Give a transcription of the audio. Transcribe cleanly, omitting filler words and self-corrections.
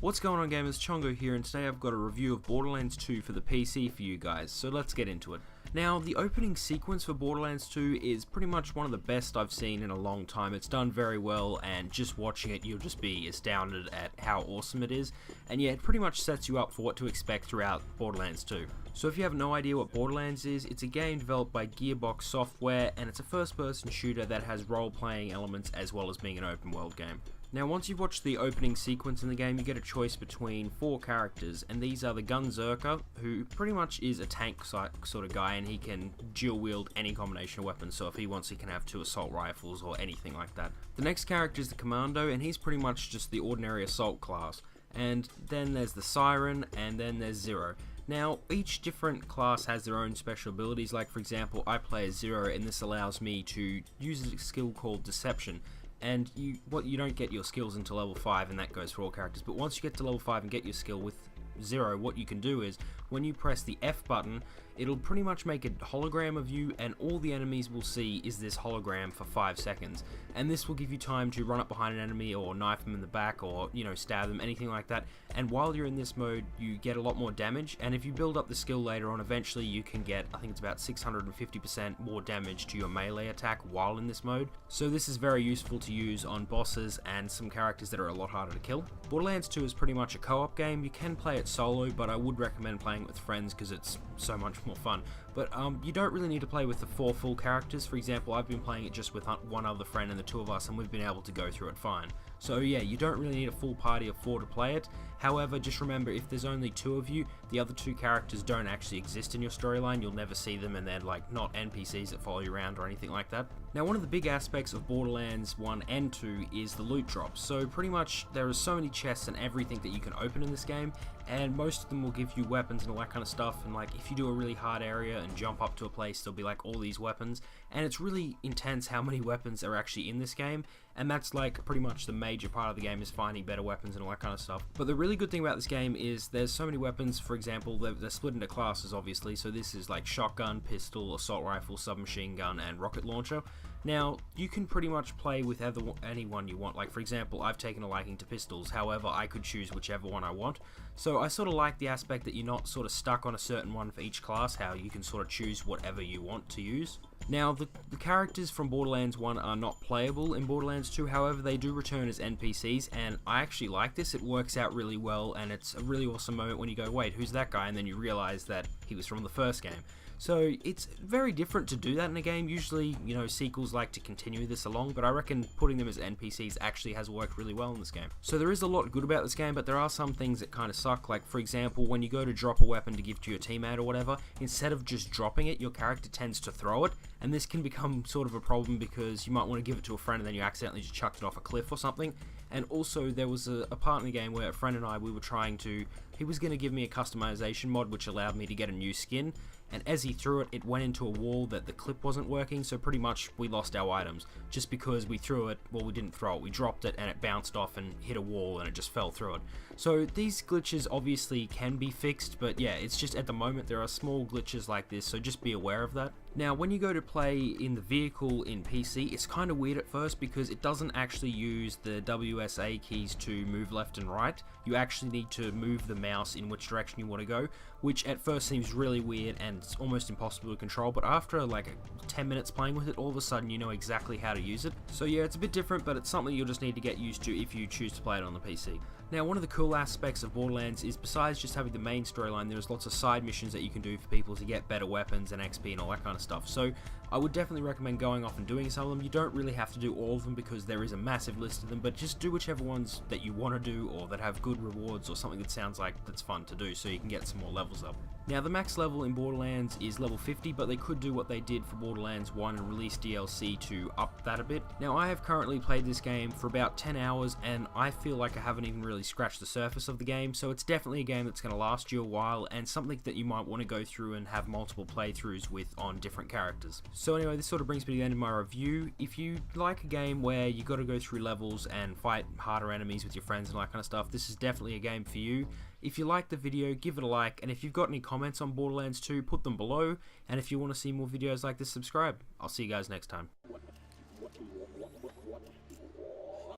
What's going on, gamers? Chongo here, and today I've got a review of Borderlands 2 for the PC for you guys, so let's get into it. Now, the opening sequence for Borderlands 2 is pretty much one of the best I've seen in a long time. It's done very well, and just watching it, you'll just be astounded at how awesome it is, and yeah, it pretty much sets you up for what to expect throughout Borderlands 2. So if you have no idea what Borderlands is, it's a game developed by Gearbox Software, and it's a first-person shooter that has role-playing elements as well as being an open-world game. Now, once you've watched the opening sequence in the game, you get a choice between 4 characters, and these are the Gunzerker, who pretty much is a tank sort of guy, and he can dual-wield any combination of weapons, so if he wants, he can have 2 assault rifles or anything like that. The next character is the Commando, and he's pretty much just the ordinary assault class. And then there's the Siren, and then there's Zero. Now, each different class has their own special abilities. Like, for example, I play as Zero, and this allows me to use a skill called Deception. And you don't get your skills until level 5, and that goes for all characters. But once you get to level 5 and get your skill with Zero, what you can do is, when you press the F button, it'll pretty much make a hologram of you, and all the enemies will see is this hologram for 5 seconds. And this will give you time to run up behind an enemy, or knife them in the back, or, stab them, anything like that. And while you're in this mode, you get a lot more damage, and if you build up the skill later on, eventually you can get, I think it's about 650% more damage to your melee attack while in this mode. So this is very useful to use on bosses and some characters that are a lot harder to kill. Borderlands 2 is pretty much a co-op game. You can play it solo, but I would recommend playing it with friends because it's so much more fun. But you don't really need to play with the 4 full characters. For example, I've been playing it just with one other friend and the 2 of us, and we've been able to go through it fine. So yeah, you don't really need a full party of 4 to play it. However, just remember, if there's only 2 of you, the other 2 characters don't actually exist in your storyline. You'll never see them, and they're like not NPCs that follow you around or anything like that. Now, one of the big aspects of Borderlands 1 and 2 is the loot drops. So pretty much there are so many chests and everything that you can open in this game, and most of them will give you weapons and all that kind of stuff. And like, if you do a really hard area and jump up to a place, there'll be like all these weapons, and it's really intense how many weapons are actually in this game. And that's like pretty much the major part of the game, is finding better weapons and all that kind of stuff. But the really good thing about this game is there's so many weapons. For example, they're split into classes, obviously. So this is like shotgun, pistol, assault rifle, submachine gun, and rocket launcher. Now, you can pretty much play with any one you want. Like, for example, I've taken a liking to pistols. However, I could choose whichever one I want. So I sort of like the aspect that you're not sort of stuck on a certain one for each class, how you can sort of choose whatever you want to use. Now, the characters from Borderlands 1 are not playable in Borderlands 2, however, they do return as NPCs, and I actually like this. It works out really well, and it's a really awesome moment when you go, wait, who's that guy? And then you realize that he was from the first game. So it's very different to do that in a game. Usually, sequels like to continue this along, but I reckon putting them as NPCs actually has worked really well in this game. So there is a lot good about this game, but there are some things that kind of suck. Like, for example, when you go to drop a weapon to give to your teammate or whatever, instead of just dropping it, your character tends to throw it, and this can become sort of a problem because you might want to give it to a friend and then you accidentally just chucked it off a cliff or something. And also, there was a part in the game where a friend and I, we were trying to, he was going to give me a customization mod which allowed me to get a new skin, and as he threw it, it went into a wall that the clip wasn't working, so pretty much we lost our items just because we threw it. Well, we didn't throw it, we dropped it and it bounced off and hit a wall and it just fell through it. So these glitches obviously can be fixed, but yeah, it's just at the moment there are small glitches like this, so just be aware of that. Now, when you go to play in the vehicle in PC, it's kind of weird at first because it doesn't actually use the WSA keys to move left and right. You actually need to move the mouse in which direction you want to go, which at first seems really weird and it's almost impossible to control, but after like 10 minutes playing with it, all of a sudden you know exactly how to use it. So yeah, it's a bit different, but it's something you'll just need to get used to if you choose to play it on the PC. Now, one of the cool aspects of Borderlands is, besides just having the main storyline, there's lots of side missions that you can do for people to get better weapons and XP and all that kind of stuff. So I would definitely recommend going off and doing some of them. You don't really have to do all of them because there is a massive list of them, but just do whichever ones that you want to do or that have good rewards or something that sounds like that's fun to do so you can get some more levels up. Now, the max level in Borderlands is level 50, but they could do what they did for Borderlands 1 and release DLC to up that a bit. Now, I have currently played this game for about 10 hours, and I feel like I haven't even really scratched the surface of the game, so it's definitely a game that's going to last you a while, and something that you might want to go through and have multiple playthroughs with on different characters. So anyway, this sort of brings me to the end of my review. If you like a game where you got to go through levels and fight harder enemies with your friends and all that kind of stuff, this is definitely a game for you. If you liked the video, give it a like, and if you've got any comments on Borderlands 2, put them below, and if you want to see more videos like this, subscribe. I'll see you guys next time.